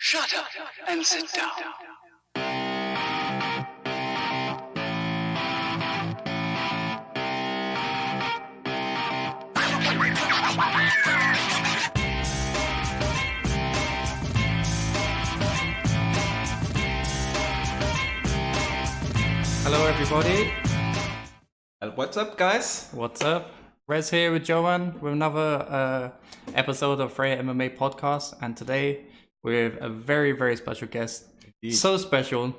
Shut up and sit down. Hello everybody. What's up, guys? What's up? Rez here with Joanne with another episode of Freja MMA podcast, and today we have a very, very special guest. Indeed. So special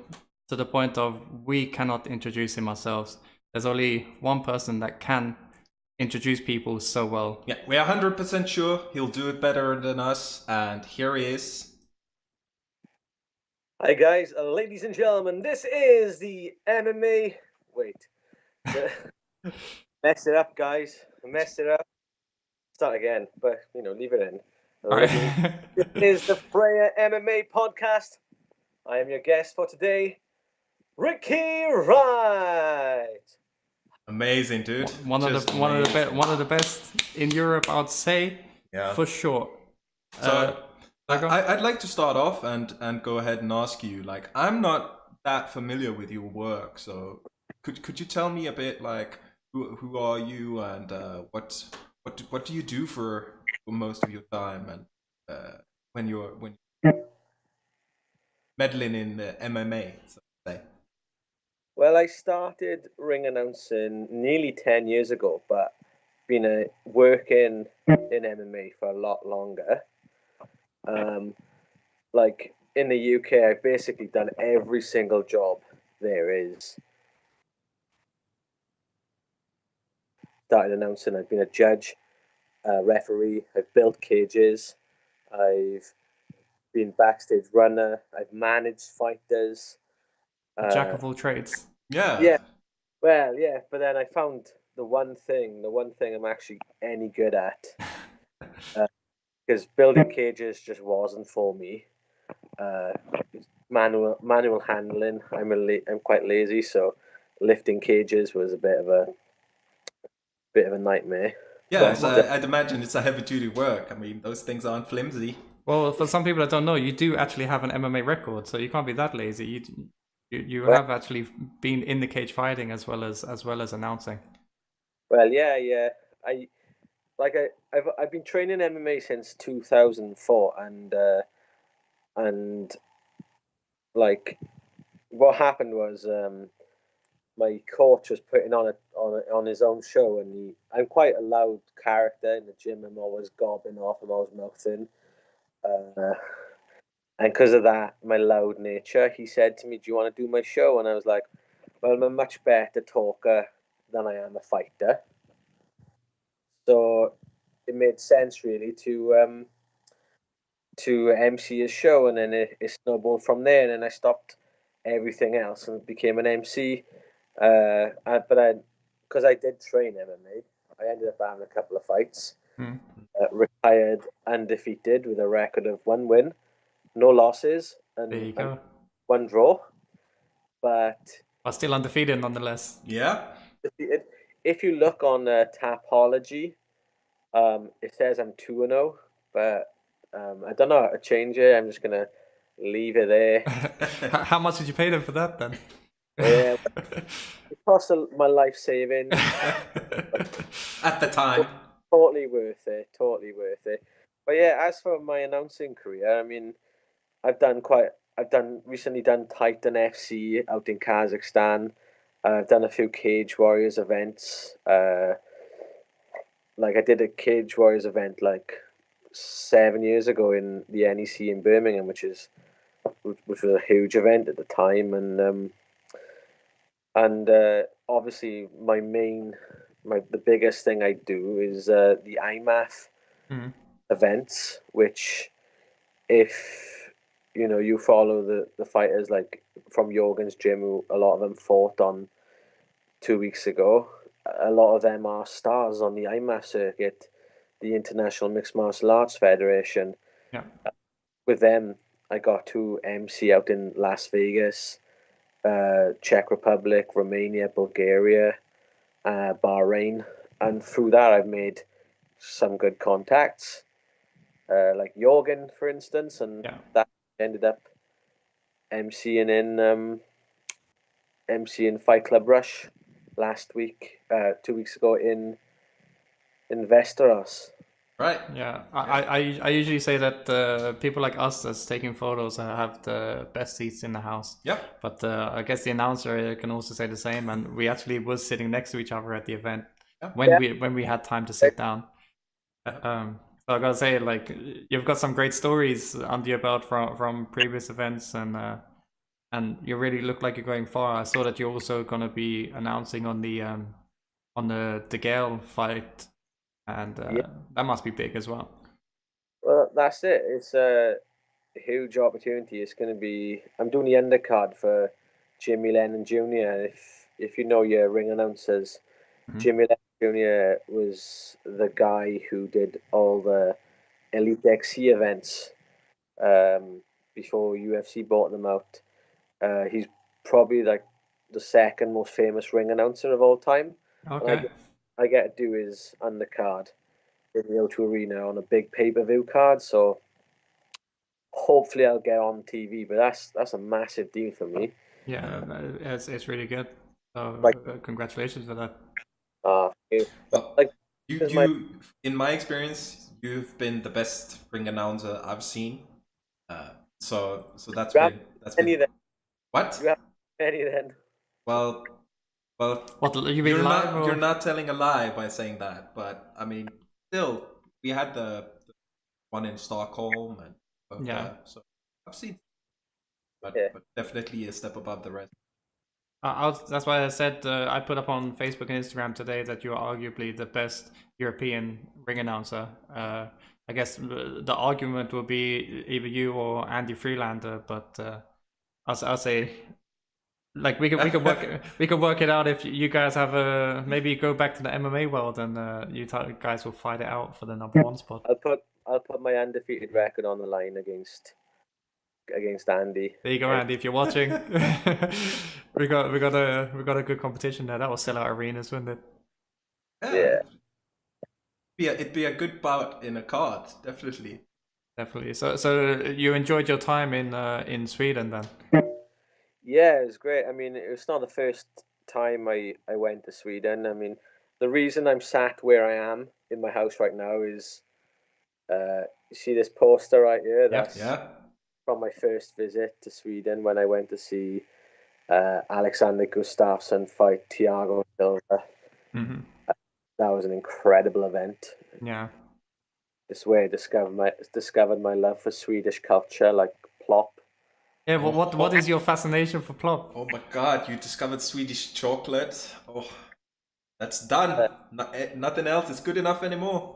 to the point of we cannot introduce him ourselves. There's only one person that can introduce people so well. Yeah, we're 100% sure he'll do it better than us, and here he is. Hi guys, ladies and gentlemen, this is the MMA... Wait. Messed it up, guys. Messed it up. Start again, but, leave it in. All right. This is the Freja MMA podcast. I am your guest for today, Ricky Wright. Amazing, dude. One of the best in Europe, I'd say. Yeah. For sure. So I'd like to start off and go ahead and ask you, like, I'm not that familiar with your work, so could you tell me a bit, like, who are you and what do you do for most of your time, and when you're meddling in the MMA, so to say? Well, I started ring announcing nearly 10 years ago, but been working in MMA for a lot longer. Like in the UK, I've basically done every single job there is. Started announcing, I've been a judge, referee, I've built cages, I've been backstage runner, I've managed fighters. Jack of all trades. Yeah. Yeah. Well, yeah, but then I found the one thing I'm actually any good at. Because building cages just wasn't for me. Manual handling. I'm quite lazy, so lifting cages was a bit of a nightmare. Yeah, so I'd imagine it's a heavy duty work. I mean, those things aren't flimsy. Well, for some people that don't know, you do actually have an MMA record, so you can't be that lazy. You have actually been in the cage fighting as well as announcing. Well, yeah. I've been training MMA since 2004, and like what happened was my coach was putting on his own show, and I'm quite a loud character in the gym. I'm always gobbing off, I'm always mouthing, and because of that, my loud nature, he said to me, "Do you want to do my show?" And I was like, "Well, I'm a much better talker than I am a fighter." So it made sense really to MC his show, and then it snowballed from there. And then I stopped everything else and became an MC. But because I did train MMA, I ended up having a couple of fights. Retired undefeated with a record of 1 win, no losses, There you go. 1 draw. But still undefeated nonetheless. Yeah. If you look on Tapology, it says I'm 2-0, but I don't know how to change it. I'm just gonna leave it there. How much did you pay them for that then? Yeah, it cost my life savings. At the time. Totally worth it. But yeah, as for my announcing career, I mean, I've recently done Titan FC out in Kazakhstan. I've done a few Cage Warriors events. Like I did a Cage Warriors event like 7 years ago in the NEC in Birmingham, which was a huge event at the time, and obviously the biggest thing I do is the IMAF events, which if you follow the fighters like from Jorgen's gym, who a lot of them fought on 2 weeks ago. A lot of them are stars on the IMAF circuit, the International Mixed Martial Arts Federation. Yeah. With them, I got to MC out in Las Vegas, Czech Republic, Romania, Bulgaria, Bahrain, and through that I've made some good contacts, like Jorgen, for instance, and that ended up emceeing Fight Club Rush last week, 2 weeks ago in Westeros. Right. Yeah, I usually say that people like us that's taking photos have the best seats in the house. Yeah. But I guess the announcer can also say the same, and we actually was sitting next to each other at the event when we had time to sit down. So I gotta say, like, you've got some great stories under your belt from previous events, and you really look like you're going far. I saw that you're also gonna be announcing on the Gale fight, and that must be big as well. Well, that's it. It's a huge opportunity. It's going to be. I'm doing the undercard for Jimmy Lennon Jr. If you know your ring announcers, Jimmy Lennon Jr. was the guy who did all the Elite XC events before UFC bought them out. He's probably like the second most famous ring announcer of all time. Okay. I get to do his undercard in the O2 Arena on a big pay-per-view card, so hopefully I'll get on TV. But that's a massive deal for me. Yeah, it's really good. So congratulations for that. Like you in my experience, you've been the best ring announcer I've seen. So that's been what? You have any then? Well, what you mean live? You're not telling a lie by saying that, but I mean, still, we had the one in Stockholm and so I've seen, but definitely a step above the rest. That's why I said I put up on Facebook and Instagram today that you're arguably the best European ring announcer. I guess the argument would be either you or Andy Freelander, but I'll say, like, we could work it out if you guys have a maybe go back to the MMA world and you guys will fight it out for the #1 spot. I'll put my undefeated record on the line against Andy. There you go, Andy. If you're watching, we got a good competition there. That will sell out arenas, wouldn't it? Yeah. It'd be a good bout in a card, definitely. Definitely. So you enjoyed your time in Sweden then? Yeah, it was great. I mean, it's not the first time I went to Sweden. I mean, the reason I'm sat where I am in my house right now is, you see this poster right here? That's from my first visit to Sweden when I went to see Alexander Gustafsson fight Thiago Silva. Mm-hmm. That was an incredible event. Yeah. This way I discovered my love for Swedish culture, like plop. Yeah, well, what is your fascination for plop? Oh my god, you discovered Swedish chocolate. Oh, that's done. Nothing else is good enough anymore.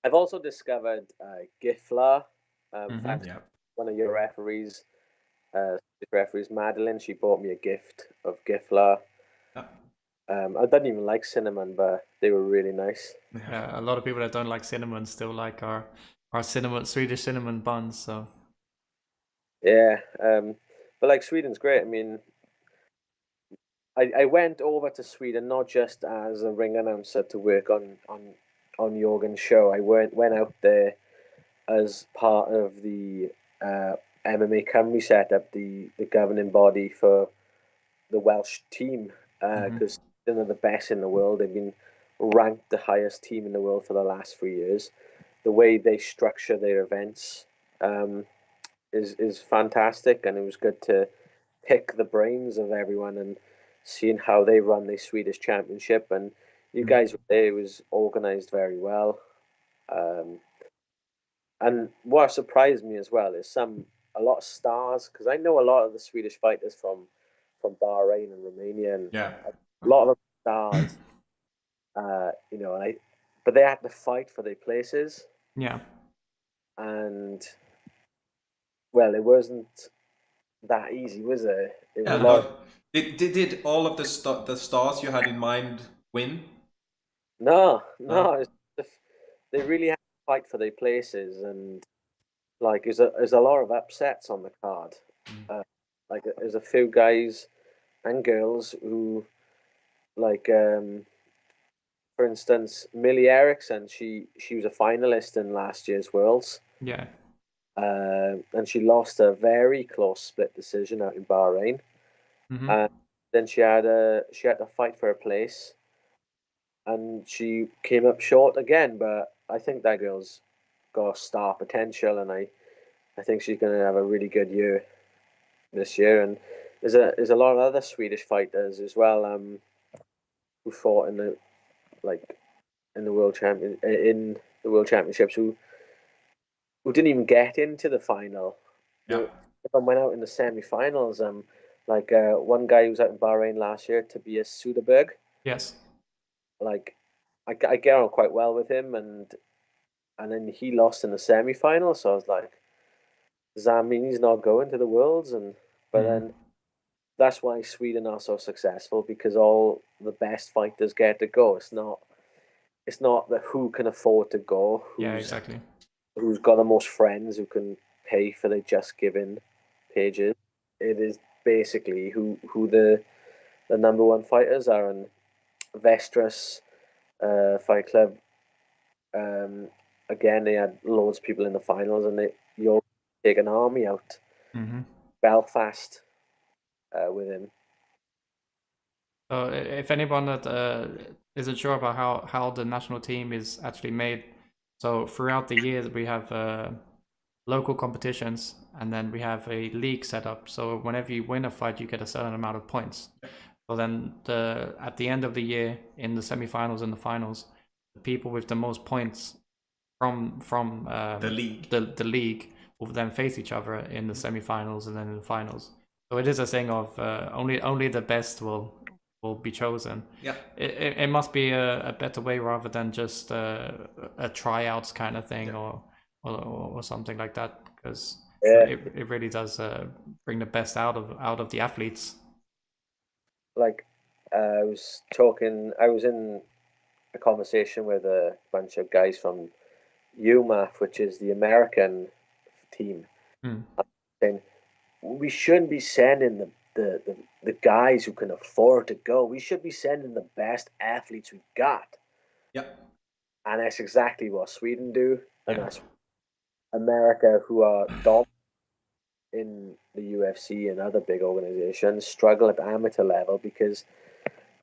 I've also discovered Giflar. One of your referees, Madeline, she bought me a gift of Giflar. I didn't even like cinnamon, but they were really nice. Yeah, a lot of people that don't like cinnamon still like our Swedish cinnamon buns. So yeah, but like Sweden's great. I mean, I went over to Sweden not just as a ring announcer to work on Jorgen's show. I went out there as part of the MMA Cymru setup, the governing body for the Welsh team, because they're the best in the world. They've been ranked the highest team in the world for the last 3 years. The way they structure their events is fantastic, and it was good to pick the brains of everyone and seeing how they run the Swedish Championship. And you guys were there. It was organized very well. And what surprised me as well is a lot of stars, because I know a lot of the Swedish fighters from Bahrain and Romania, and a lot of them stars. But they had to fight for their places. Yeah. And well, it wasn't that easy, was it? It was a lot. Did all of the stars you had in mind win? No. They really had to fight for their places, and like there's a lot of upsets on the card. Like there's a few guys and girls who, like, for instance, Millie Erickson. She was a finalist in last year's Worlds. Yeah. and she lost a very close split decision out in Bahrain. And then she had to fight for a place, and she came up short again. But I think that girl's got star potential, and I think she's going to have a really good year this year. And there's a lot of other Swedish fighters as well, who fought in the like in the world championships who didn't even get into the final. Yeah. Everyone went out in the semi-finals. One guy who was out in Bahrain last year, Tobias Soderberg. Yes. Like, I get on quite well with him, and then he lost in the semi-final. So I was like, does that mean he's not going to the Worlds? But then that's why Sweden are so successful, because all the best fighters get to go. It's not that who can afford to go. Exactly. Who's got the most friends who can pay for the Just Giving pages. It is basically who the number one fighters are. And Vestras Fight Club, again, they had loads of people in the finals, and you'll take an army out. Belfast with him. So if anyone that isn't sure about how the national team is actually made, so throughout the years we have local competitions, and then we have a league set up. So whenever you win a fight, you get a certain amount of points. So then at the end of the year, in the semifinals and the finals, the people with the most points from the league will then face each other in the semifinals and then in the finals. So it is a thing of only the best will be chosen. Yeah, it must be a better way rather than just a tryouts kind of thing, or something like that, because it really does bring the best out of the athletes. Like, I was in a conversation with a bunch of guys from UMAF, which is the American team, saying we shouldn't be sending the guys who can afford to go. We should be sending the best athletes we've got. Yeah. And that's exactly what Sweden do, and that's America, who are dominant in the UFC and other big organizations, struggle at the amateur level because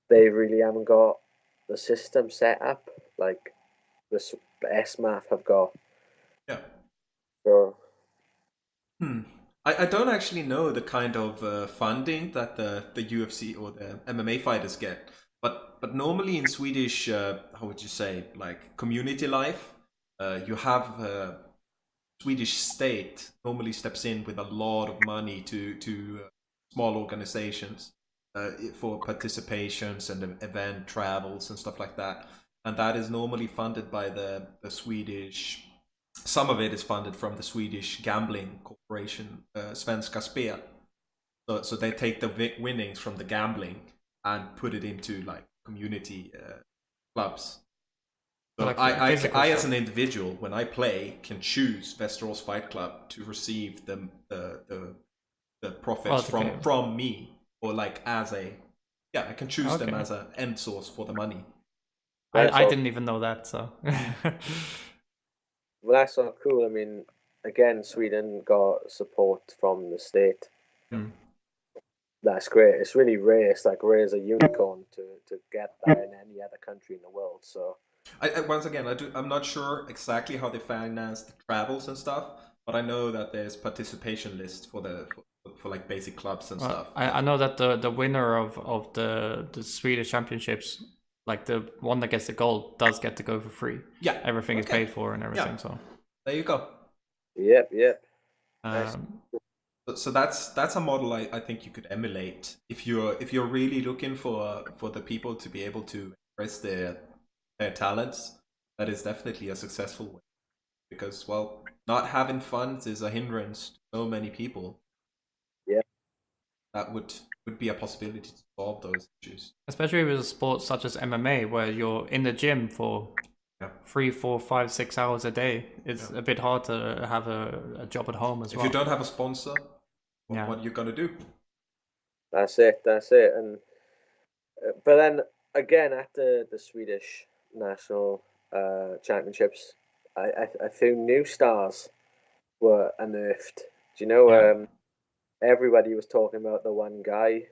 they really haven't got the system set up like the SMAF have got. Yeah. So. I don't actually know the kind of funding that the UFC or the MMA fighters get, but normally in Swedish, how would you say, like community life, you have Swedish state normally steps in with a lot of money to small organizations for participations and event travels and stuff like that, and that is normally funded by the Swedish. Some of it is funded from the Swedish gambling corporation, Svenska Spel. So they take the winnings from the gambling and put it into like community clubs. So like I as an individual, when I play, can choose Västerås Fight Club to receive the profits from me, or like as a I can choose them as an end source for the money. I didn't even know that, so. Well, that's so cool. I mean, again, Sweden got support from the state. That's great. It's really rare. It's like rare as a unicorn to get that in any other country in the world. So, once again, I'm not sure exactly how they finance the travels and stuff, but I know that there's participation lists for like basic clubs and stuff. I know that the winner of the Swedish championships, like the one that gets the gold, does get to go for free. Yeah, everything is paid for and everything. So there you go. Yep. So that's a model I think you could emulate if you're really looking for the people to be able to express their talents. That is definitely a successful way, because not having funds is a hindrance to so many people. Yeah, that would be a possibility to solve those issues, especially with a sport such as MMA, where you're in the gym for 3, 4, 5, 6 hours a day. It's a bit hard to have a job at home as well. If you don't have a sponsor, what are you gonna do? That's it. And but then again, at the Swedish national championships, I found new stars. were unearthed. Do you know? Everybody was talking about the one guy,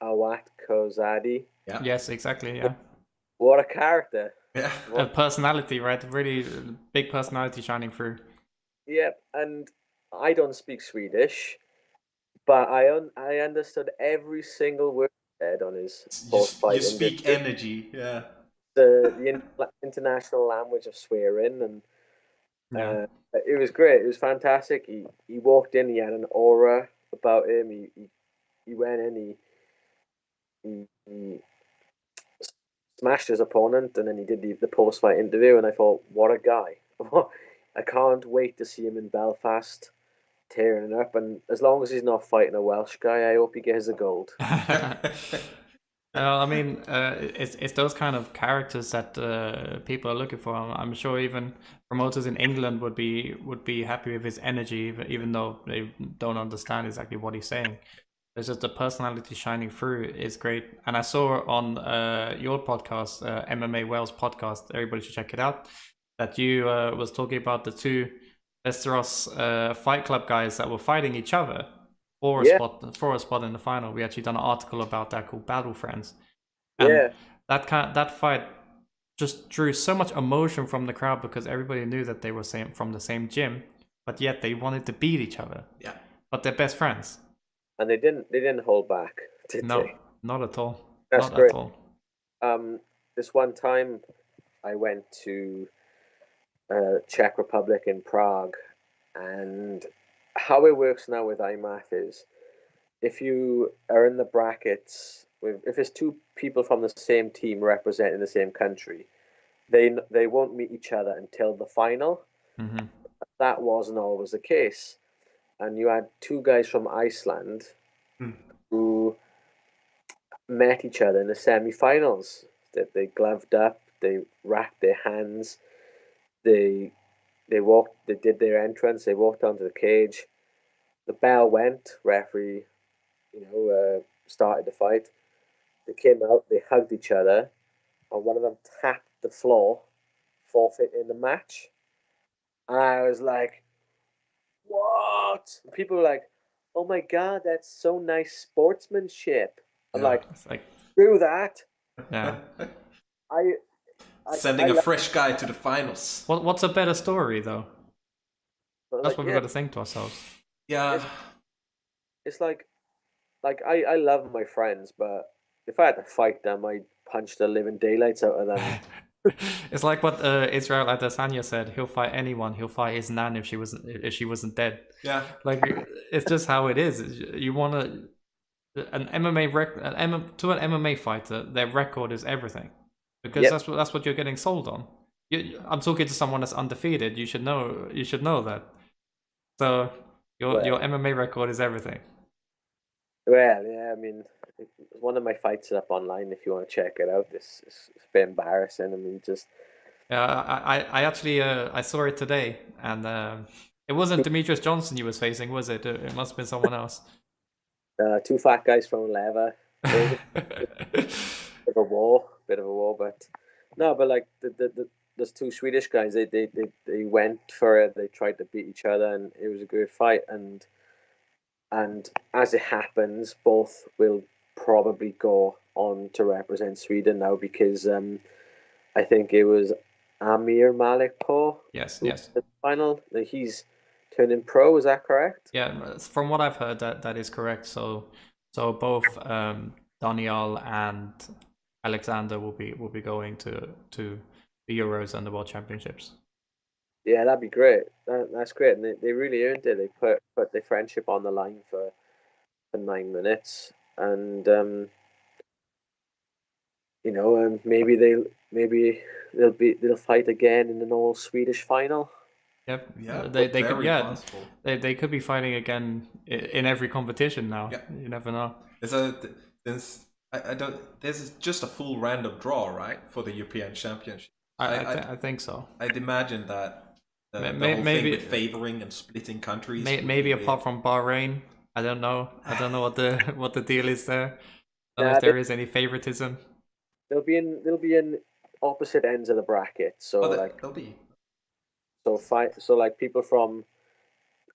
Awat Kozadi. Yeah. Yes, exactly. Yeah. What a character! Yeah. A personality, right? Really big personality shining through. Yep, and I don't speak Swedish, but I understood every single word he said on his post-fight You speak interview. energy. Yeah. The international language of swearing, and Yeah. it was great. It was fantastic. He walked in. He had an aura about him. He went in. He smashed his opponent, and then he did the post fight interview. And I thought, what a guy! I can't wait to see him in Belfast tearing it up. And as long as he's not fighting a Welsh guy, I hope he gets the gold. I mean, it's those kind of characters that people are looking for. I'm sure even promoters in England would be happy with his energy, even though they don't understand exactly what he's saying. There's just the personality shining through is great. And I saw on your podcast, MMA Wales podcast, everybody should check it out, that you was talking about the two Westeros Fight Club guys that were fighting each other for a spot in the final. We actually done an article about that called Battle Friends. And that fight just drew so much emotion from the crowd because everybody knew that they were from the same gym, but yet they wanted to beat each other. Yeah. But they're best friends. And they didn't hold back, did they? Not at all. That's not great. at all. This one time I went to Czech Republic in Prague, and how it works now with IMAF is if you are in the brackets if it's two people from the same team representing the same country, they won't meet each other until the final. Mm-hmm. That wasn't always the case, and you had two guys from Iceland who met each other in the semi-finals. They gloved up, they wrapped their hands, they did their entrance, they walked onto the cage, the bell went, referee, started the fight. They came out, they hugged each other, and one of them tapped the floor, forfeiting the match. And I was like, what? And people were like, oh my god, that's so nice sportsmanship. I'm like, screw that. Yeah. Sending a fresh guy to the finals. What's a better story though? That's what we've got to think to ourselves. Yeah. It's like I love my friends, but if I had to fight them, I'd punch the living daylights out of them. It's like what Israel Adesanya said. He'll fight anyone. He'll fight his nan if she wasn't dead. Yeah. Like it's just how it is. You want to an MMA fighter. Their record is everything, because that's what you're getting sold on. I'm talking to someone that's undefeated. You should know that. So your MMA record is everything. Well, yeah, I mean, one of my fights is up online if you want to check it out. It's a bit embarrassing. I mean, just... Yeah, I actually I saw it today, and it wasn't Demetrius Johnson you was facing, was it? It must have been someone else. Two fat guys from Lever. Bit of a war, but no, but like there's two Swedish guys. They went for it. They tried to beat each other, and it was a good fight. And as it happens, both will probably go on to represent Sweden now because I think it was Amir Malikpour. Yes. The final. He's turning pro. Is that correct? Yeah, from what I've heard, that is correct. So both Daniel and Alexander will be going to the Euros and the World Championships. Yeah, that'd be great. That's great, and they really earned it. They put their friendship on the line for 9 minutes, and maybe they'll fight again in an all Swedish final. Yep. Yeah. They could be fighting again in every competition now. Yeah. You never know. There's just a full random draw, right, for the European Championship. I think so. I'd imagine that. The whole thing with favoring and splitting countries. Maybe apart from Bahrain, I don't know. I don't know what the deal is there. I don't know if there is any favoritism. They'll be in opposite ends of the bracket. So they'll be. So like people from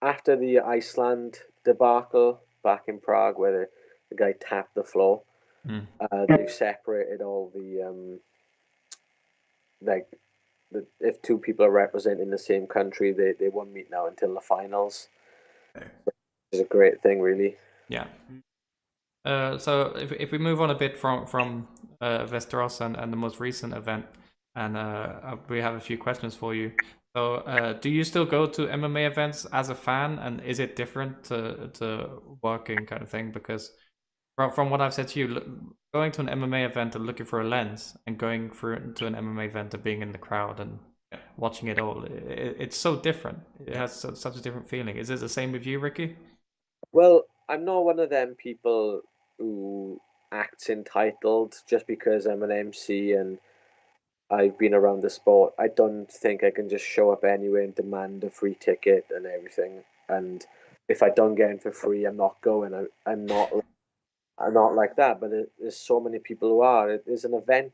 after the Iceland debacle back in Prague, where the guy tapped the floor, they've separated all the like if two people are representing the same country, they won't meet now until the finals. Which is a great thing, really. Yeah. So if we move on a bit from Westeros and the most recent event, and we have a few questions for you. So do you still go to MMA events as a fan, and is it different to working kind of thing? Because from what I've said to you, going to an MMA event and looking for a lens, and going to an MMA event and being in the crowd and watching it all, it's so different. It has such a different feeling. Is it the same with you, Ricky? Well, I'm not one of them people who acts entitled just because I'm an MC and I've been around the sport. I don't think I can just show up anywhere and demand a free ticket and everything. And if I don't get in for free, I'm not going. I'm not like that. But there's so many people who are. There's an event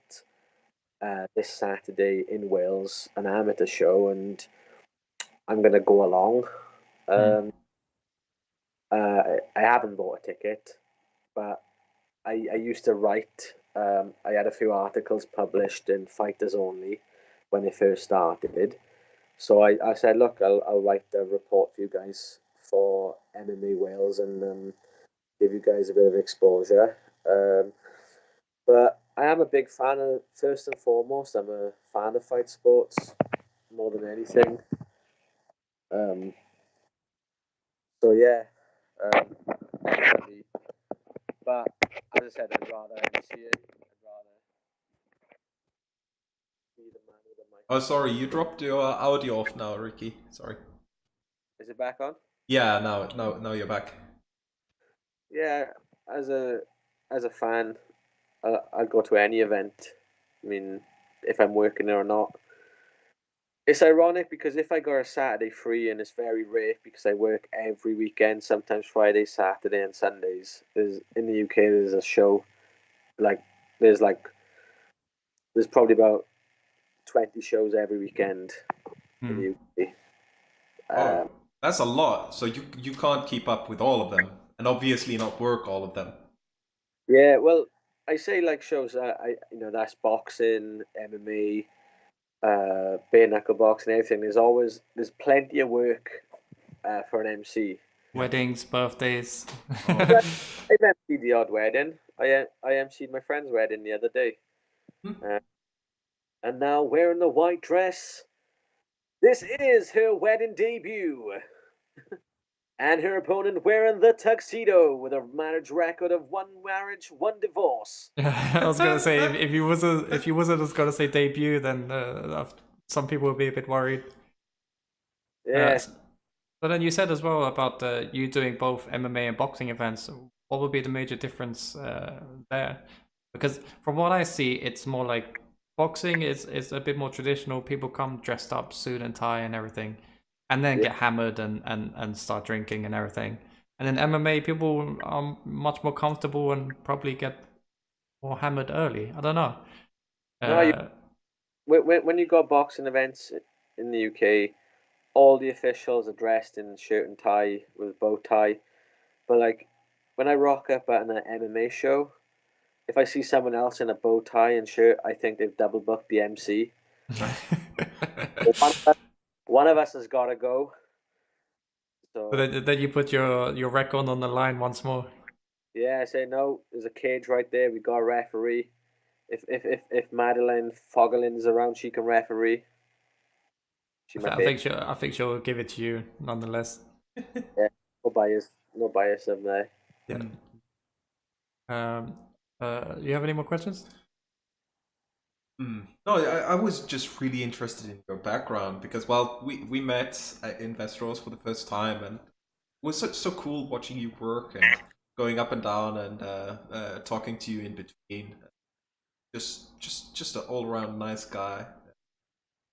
this Saturday in Wales, an amateur show, and I'm gonna go along. I haven't bought a ticket, but I used to write. I had a few articles published in Fighters Only when they first started. So I said, look, I'll write a report for you guys for MMA Wales and give you guys a bit of exposure. But I am a big fan of, first and foremost, I'm a fan of fight sports more than anything. So yeah, definitely. But as I said, I'd rather see it. I'd rather be the man with the mic. Oh, sorry, you dropped your audio off now, Ricky. Sorry. Is it back on? Yeah, now you're back. Yeah, as a fan, I'd go to any event. I mean, if I'm working there or not. It's ironic because if I got a Saturday free, and it's very rare because I work every weekend, sometimes Friday, Saturday, and Sundays. There's in the UK. There's a show, like there's probably about 20 shows every weekend in the UK. Oh, that's a lot. So you can't keep up with all of them, and obviously not work all of them. Yeah, well, I say like shows. That's boxing, MMA, bare knuckle boxing, everything. There's plenty of work for an MC. Weddings, birthdays. I've emceed the odd wedding. I emceed my friend's wedding the other day. And now wearing the white dress, this is her wedding debut. And her opponent wearing the tuxedo with a marriage record of 1 marriage, 1 divorce. I was gonna say if you wasn't just gonna say debut, then some people would be a bit worried. Yes. But then you said as well about you doing both MMA and boxing events. What would be the major difference there? Because from what I see, it's more like boxing is a bit more traditional. People come dressed up, suit and tie and everything, and then get hammered and start drinking and everything. And in MMA, people are much more comfortable and probably get more hammered early. I don't know. When you go boxing events in the UK, all the officials are dressed in shirt and tie with bow tie. But like when I rock up at an MMA show, if I see someone else in a bow tie and shirt, I think they've double booked the MC. One of us has got to go. So then you put your record on the line once more. Yeah, I say no. There's a cage right there. We got a referee. If Madeline Fogellin's around, she can referee. I think she'll give it to you nonetheless. Yeah, no bias of there. Yeah. You have any more questions? No, I was just really interested in your background because, well, we met in Westeros for the first time, and it was so cool watching you work and going up and down and talking to you in between. Just an all around nice guy.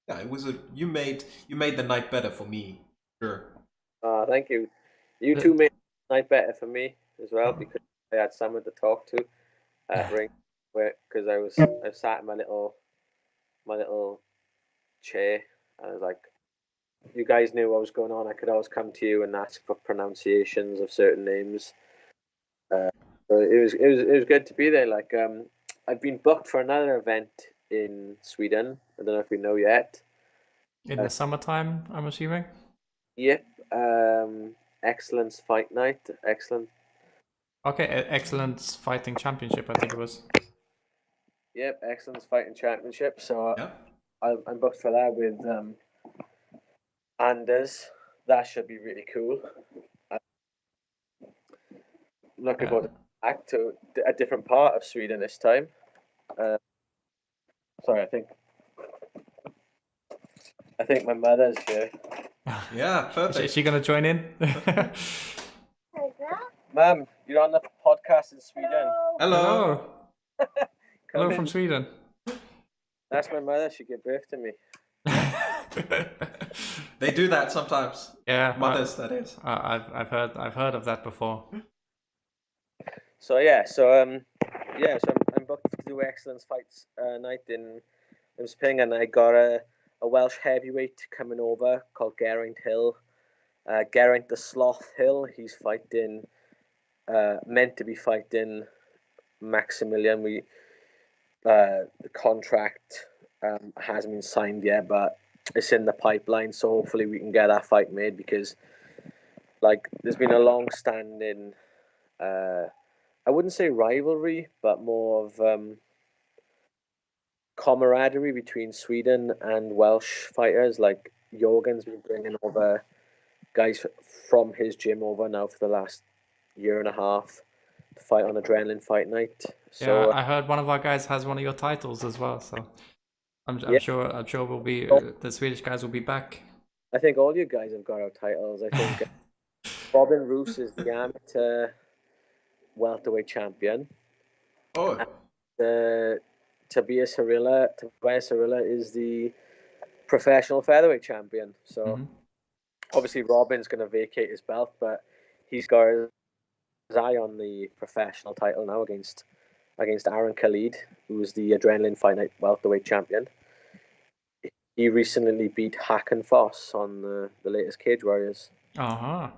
Yeah, it was you made the night better for me. Sure. Thank you. You two made the night better for me as well because I had someone to talk to at ring, because I sat in my little chair and I was like, you guys knew what was going on, I could always come to you and ask for pronunciations of certain names. So it was good to be there. Like I've been booked for another event in Sweden. I don't know if you know yet. In the summertime, I'm assuming. Yep. Excellence Fight Night. Excellent. Okay, Excellence Fighting Championship, I think it was. Yep, Excellence Fighting Championship. So Yeah. I'm booked for that with Anders. That should be really cool. I'm looking forward back to a different part of Sweden this time. Sorry, I think my mother's here. Yeah, perfect. Is she gonna join in? Mum, you're on the podcast in Sweden. Hello. Hello from Sweden. That's my mother. She gave birth to me. They do that sometimes. Yeah, Mothers, that is. I've heard of that before. So I'm booked to do Excellence Fights night in Spring, and I got a Welsh heavyweight coming over called Geraint Hill. Geraint the Sloth Hill. He's fighting, meant to be fighting Maximilian. The contract hasn't been signed yet, but it's in the pipeline. So hopefully we can get that fight made, because like there's been a long-standing, I wouldn't say rivalry, but more of camaraderie between Sweden and Welsh fighters. Like Jorgen's been bringing over guys from his gym over now for the last year and a half to fight on Adrenaline Fight Night. So Yeah, I heard one of our guys has one of your titles as well. So I'm Yeah. sure we'll be the Swedish guys will be back. I think all you guys have got our titles. I think Robin Roos is the amateur welterweight champion. Oh, Tobias Harila is the professional featherweight champion. So obviously Robin's going to vacate his belt, but he's got his eye on the professional title now against Aaron Khalid, who's the Adrenaline Fight Night welterweight champion. He recently beat Hakan Foss on the latest Cage Warriors. Uh-huh.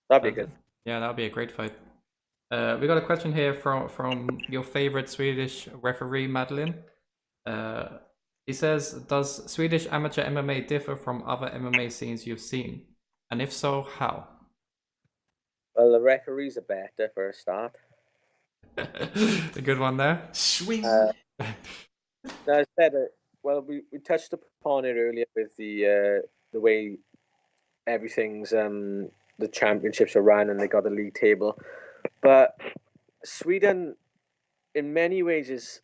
That'd be good. Yeah, that'd be a great fight. We got a question here from your favorite Swedish referee, Madeline. He says, does Swedish amateur MMA differ from other MMA scenes you've seen? And if so, how? Well, the referees are better for a start. A good one there. swing. Now, I said, well, we touched upon it earlier with the way everything's the championships are run and they got a league table, but Sweden, in many ways, is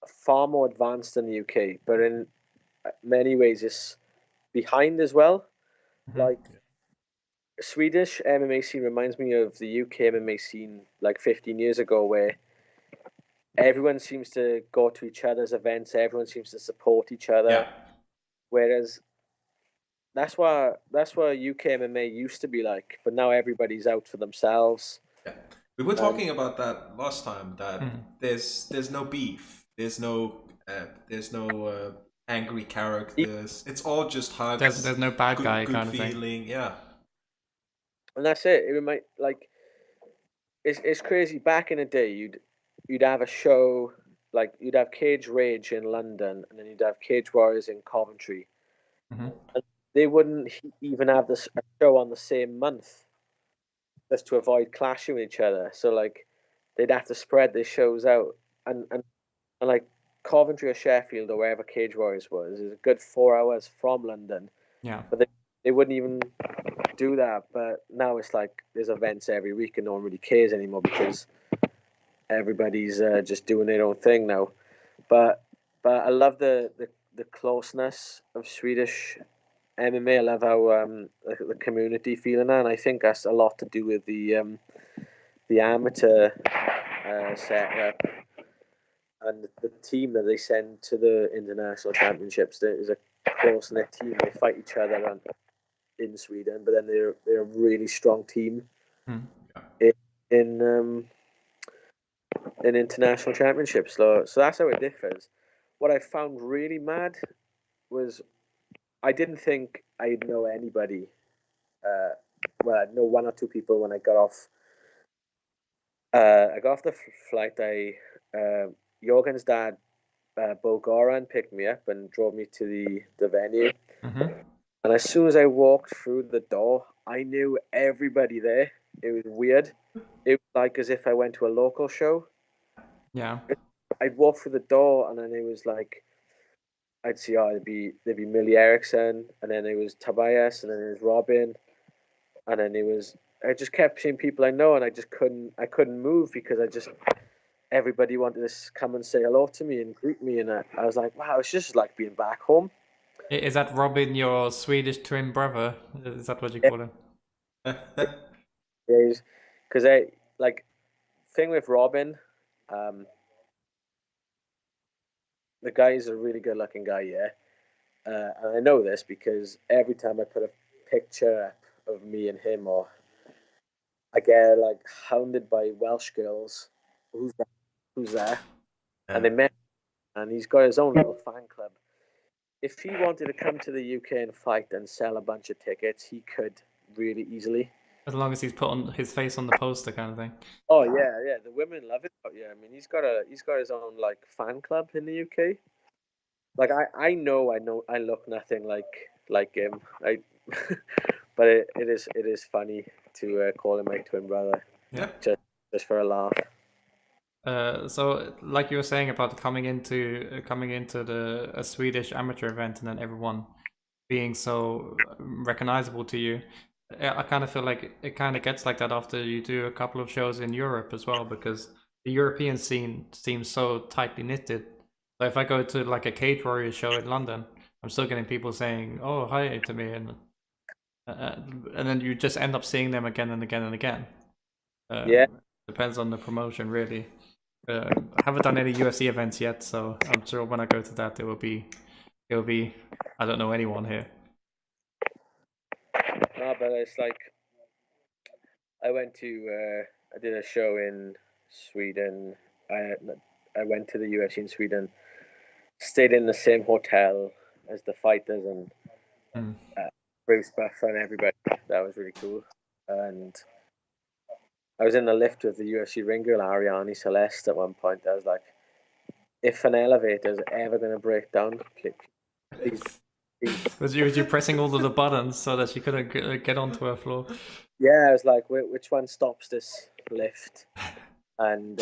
far more advanced than the UK, but in many ways, is behind as well. Like Swedish MMA scene reminds me of the UK MMA scene like 15 years ago, where everyone seems to go to each other's events, everyone seems to support each other. Yeah. Whereas that's what UK MMA used to be like, but now everybody's out for themselves. Yeah. We were talking about that last time. That there's no beef. There's no angry characters. It's all just hugs. There's no bad guy good kind of feeling. thing. Yeah. And that's it. It might like it's crazy. Back in the day, you'd have a show, like you'd have Cage Rage in London, and then you'd have Cage Warriors in Coventry. And they wouldn't even have a show on the same month, just to avoid clashing with each other. So like they'd have to spread their shows out, and like Coventry or Sheffield or wherever Cage Warriors was is a good 4 hours from London. Yeah. But they wouldn't even do that. But now it's like there's events every week and no one really cares anymore because everybody's just doing their own thing now. But I love the closeness of Swedish MMA. I love how the community feeling that, and I think that's a lot to do with the amateur setup and the team that they send to the international championships. There is a close knit team. They fight each other in Sweden, but then they're a really strong team in international championships. So that's how it differs. What I found really mad was I didn't think I'd know anybody. Well, I'd know one or two people when I got off. I got off the flight. Jorgen's dad, Bo Goran, picked me up and drove me to the venue. Mm-hmm. And as soon as I walked through the door, I knew everybody there. It was weird. It was like as if I went to a local show. Yeah. I'd walk through the door, and then it was like I'd see, there'd be Millie Erickson, and then it was Tobias, and then it was Robin, and then I just kept seeing people I know, and I couldn't move because everybody wanted to come and say hello to me and greet me, and I was like, wow, it's just like being back home. Is that Robin, your Swedish twin brother? Is that what you Yeah. call him? Yeah, because I like thing with Robin, the guy is a really good looking guy, yeah. And I know this because every time I put a picture up of me and him, or I get like hounded by Welsh girls. Who's that? Who's there? Yeah. And they met, and he's got his own little fan club. If he wanted to come to the UK and fight and sell a bunch of tickets, he could really easily. As long as he's put on his face on the poster, kind of thing. Oh yeah, the women love it. Yeah, I mean he's got his own like fan club in the UK. Like I know I look nothing like him. But it is funny to call him my twin brother. Yeah. Just for a laugh. So, like you were saying about coming into a Swedish amateur event and then everyone being so recognizable to you, I kind of feel like it kind of gets like that after you do a couple of shows in Europe as well, because the European scene seems so tightly knitted. So if I go to like a Cage Warrior show in London, I'm still getting people saying, "Oh, hi" to me, and then you just end up seeing them again and again and again. Yeah. Depends on the promotion, really. I haven't done any UFC events yet, so I'm sure when I go to that, it will be I don't know anyone here. No, but it's like I did a show in Sweden. I went to the UFC in Sweden, stayed in the same hotel as the fighters and Bruce Buffer and everybody. That was really cool. And I was in the lift with the UFC ring girl Ariane Celeste at one point. I was like, if an elevator is ever going to break down, please. Was you pressing all of the buttons so that she couldn't get onto her floor? Yeah, I was like, which one stops this lift? And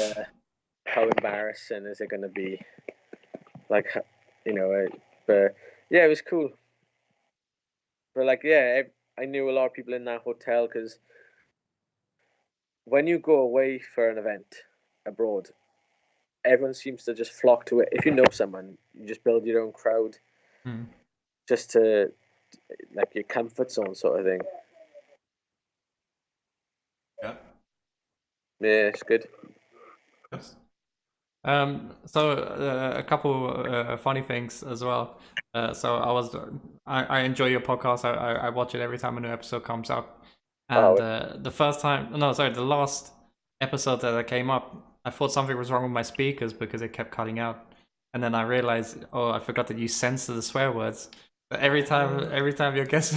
how embarrassing is it going to be? Like, but yeah, it was cool. But like, yeah, I knew a lot of people in that hotel because when you go away for an event abroad, everyone seems to just flock to it. If you know someone, you just build your own crowd, just to like your comfort zone sort of thing. Yeah. Yeah, it's good. Yes. So a couple funny things as well. So I enjoy your podcast. I watch it every time a new episode comes up. And the last episode that I came up, I thought something was wrong with my speakers because it kept cutting out. And then I realized, I forgot that you censor the swear words. But every time your guest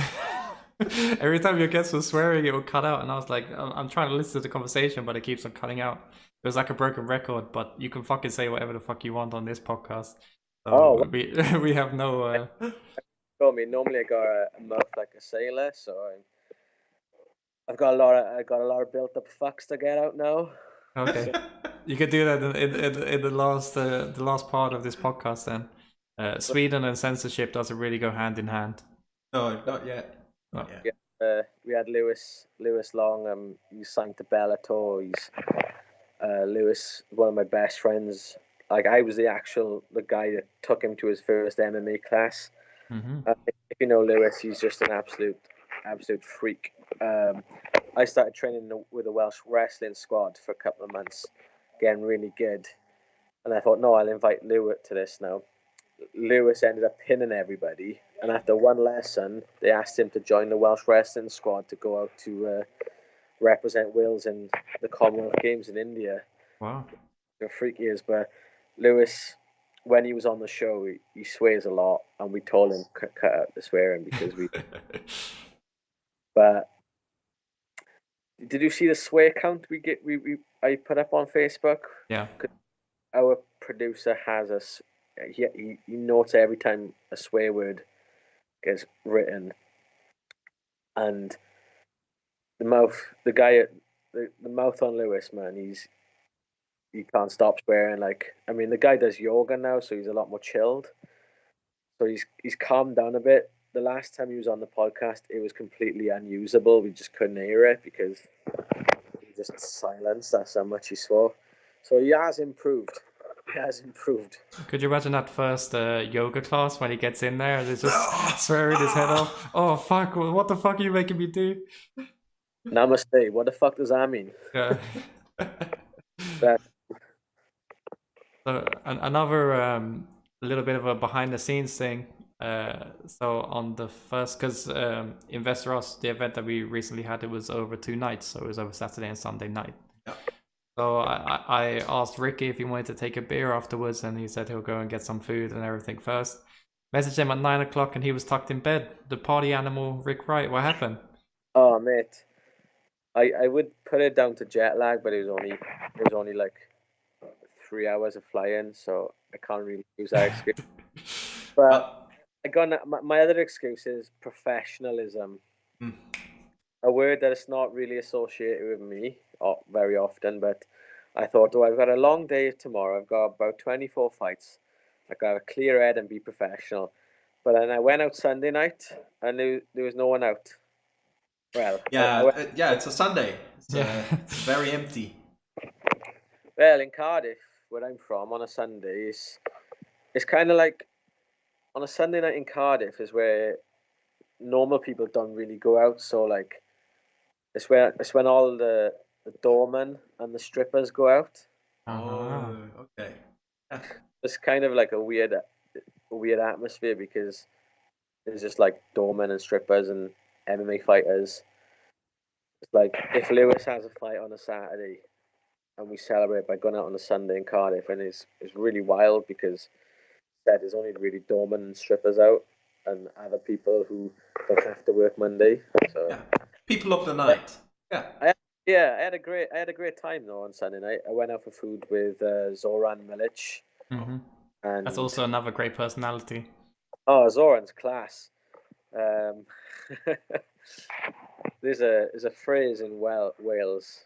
every time your guest was swearing, it would cut out. And I was like, I'm trying to listen to the conversation, but it keeps on cutting out. It was like a broken record, but you can fucking say whatever the fuck you want on this podcast. So we have no. I mean, normally I got a mouth like a sailor, so I've got a lot of built up fucks to get out now. Okay, you could do that in the last part of this podcast. Then Sweden and censorship doesn't really go hand in hand. No, not yet. No. Yeah, we had Lewis Long. He's signed to Bellator. He's Lewis, one of my best friends. Like I was the guy that took him to his first MMA class. Mm-hmm. If you know Lewis, he's just an absolute freak. I started training with the Welsh wrestling squad for a couple of months, getting really good. And I thought, no, I'll invite Lewis to this now. Lewis ended up pinning everybody. And after one lesson, they asked him to join the Welsh wrestling squad to go out to represent Wales in the Commonwealth Games in India. Wow. The freak he is, but Lewis when he was on the show, he swears a lot, and we told him cut out the swearing because we. But did you see the swear count I put up on Facebook? Yeah. Our producer has us. He notes every time a swear word gets written, and the mouth on Lewis, man, he can't stop swearing. Like, I mean, the guy does yoga now, so he's a lot more chilled. So he's calmed down a bit. The last time he was on the podcast, it was completely unusable. We just couldn't hear it because he just silenced. That's how much he swore. So he has improved. He has improved. Could you imagine that first yoga class when he gets in there and he's just swearing his head off? Oh fuck! What the fuck are you making me do? Namaste. What the fuck does that mean? Yeah. So another little bit of a behind the scenes thing. So on the first, because in Westeros, the event that we recently had, it was over 2 nights, so it was over Saturday and Sunday night. Yeah. So I asked Ricky if he wanted to take a beer afterwards, and he said he'll go and get some food and everything first. Messaged him at 9 o'clock, and he was tucked in bed. The party animal, Rick Wright. What happened? Oh mate, I would put it down to jet lag, but it was only like 3 hours of flying, so I can't really use that excuse. But I got my other excuse is professionalism. A word that is not really associated with me very often, but I thought, I've got a long day tomorrow. I've got about 24 fights. I've got to clear head and be professional. But then I went out Sunday night, and there was no one out. Well, yeah, it's a Sunday. It's very empty. Well, in Cardiff, where I'm from, on a Sunday, it's kind of like on a Sunday night in Cardiff is where normal people don't really go out. So like, it's when all the doormen and the strippers go out. Oh, okay. Yeah. It's kind of like a weird atmosphere because there's just like doormen and strippers and MMA fighters. It's like if Lewis has a fight on a Saturday and we celebrate by going out on a Sunday in Cardiff, and it's really wild because there's only really doormen and strippers out and other people who don't have to work Monday. So yeah. People of the night. Yeah. I had a great time though on Sunday night. I went out for food with Zoran Milic. Mm-hmm. And that's also another great personality. Oh, Zoran's class. There's a phrase in Wales.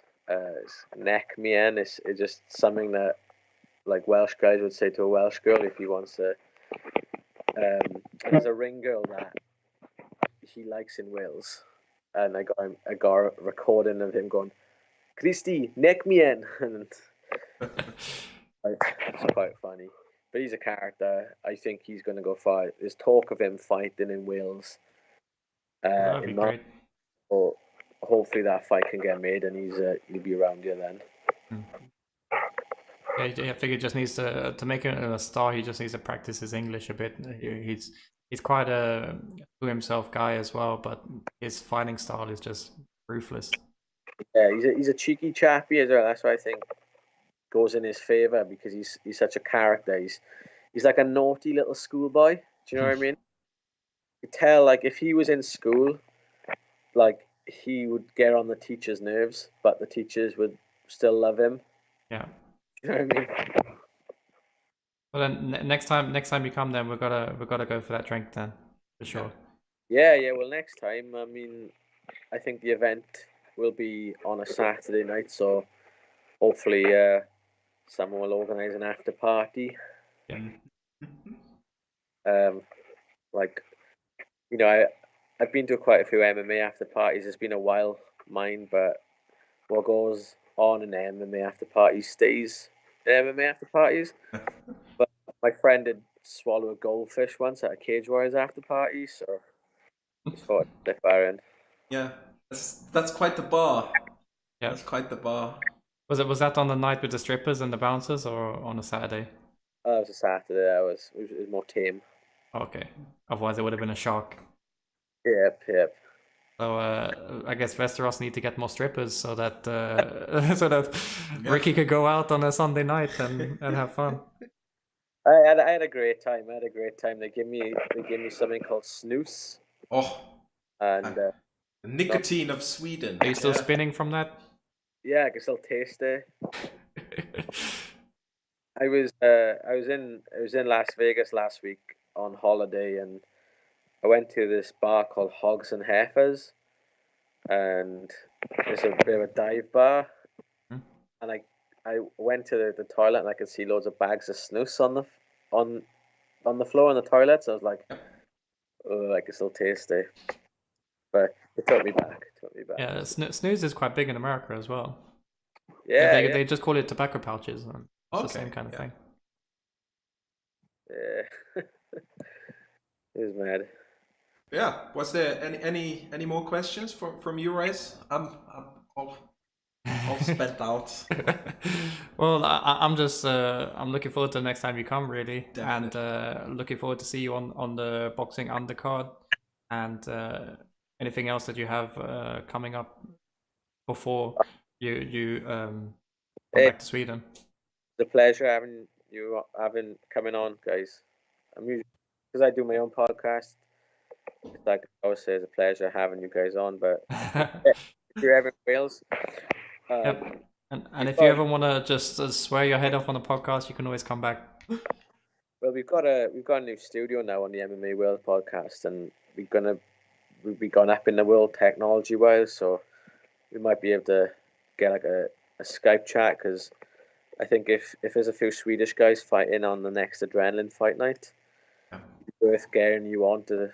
Neck me in. It's just something that like Welsh guys would say to a Welsh girl if he wants to. There's a ring girl that he likes in Wales, and I got a recording of him going, "Christy, neck me in," and it's quite funny. But he's a character. I think he's going to go far. There's talk of him fighting in Wales. That'd be great. So hopefully that fight can get made, and he'll be around here then. Yeah, I think he just needs to make him a star. He just needs to practice his English a bit. He's quite a to himself guy as well, but his fighting style is just ruthless. Yeah, he's a cheeky chappy as well. That's why I think goes in his favor because he's such a character. He's like a naughty little schoolboy. Do you know what I mean? You tell like if he was in school, like he would get on the teachers' nerves, but the teachers would still love him. Yeah. You know what I mean? Well, then next time you come, then we gotta go for that drink then, for sure. Yeah. Well, next time, I mean, I think the event will be on a Saturday night, so hopefully, someone will organize an after party. Yeah. Like, you know, I've been to quite a few MMA after parties. It's been a while, mine, but what goes on in MMA after parties stays in MMA after parties. But my friend did swallow a goldfish once at a Cage Warriors after party, so I just thought I'd dip her in. Yeah, that's quite the bar. Yeah, that's quite the bar. Was that on the night with the strippers and the bouncers, or on a Saturday? Oh, it was a Saturday. It was more tame. Okay, otherwise it would have been a shock. Yep. So I guess Westeros need to get more strippers so that Ricky could go out on a Sunday night and have fun. I had a great time. They gave me something called snooze, Oh, and the nicotine of Sweden. Are you still spinning from that? yeah, I can still taste it. I was in Las Vegas last week on holiday, and I went to this bar called Hogs and Heifers, and it's a bit of a dive bar. And I went to the toilet, and I could see loads of bags of snus on the floor in the toilet. So I was like, oh, I can still taste it. But it took me back. Yeah, snooze is quite big in America as well. Yeah, they just call it tobacco pouches. And it's the same kind of thing. Yeah, it was mad. Yeah. Was there any more questions from you, Rice? I'm all spent out. Well, I'm just I'm looking forward to the next time you come, really. Definitely. And looking forward to see you on the boxing undercard, and anything else that you have coming up before you come back to Sweden. It's a pleasure having coming on, guys. I'm usually, because I do my own podcast. It's like I always say, it's a pleasure having you guys on. But if you're ever in Wales, yep. And if you ever want to just swear your head off on a podcast, you can always come back. Well, we've got a new studio now on the MMA World podcast, and we'll be going up in the world technology wise, so we might be able to get like a Skype chat, because I think if there's a few Swedish guys fighting on the next Adrenaline fight night, it's worth getting you on to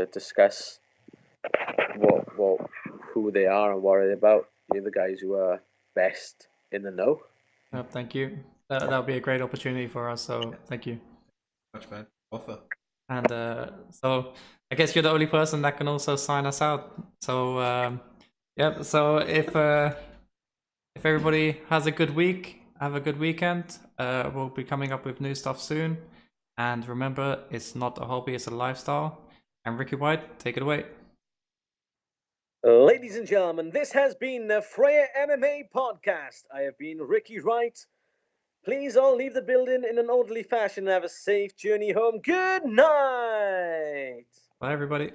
discuss who they are and what are they about. You're the guys who are best in the know. Thank you. That'll be a great opportunity for us. So thank you. Much, man. Offer. And so I guess you're the only person that can also sign us out. So yeah. So if everybody has a good week, have a good weekend. We'll be coming up with new stuff soon. And remember, it's not a hobby; it's a lifestyle. And Ricky White, take it away. Ladies and gentlemen, this has been the Freja MMA podcast. I have been Ricky Wright. Please all leave the building in an orderly fashion and have a safe journey home. Good night. Bye, everybody.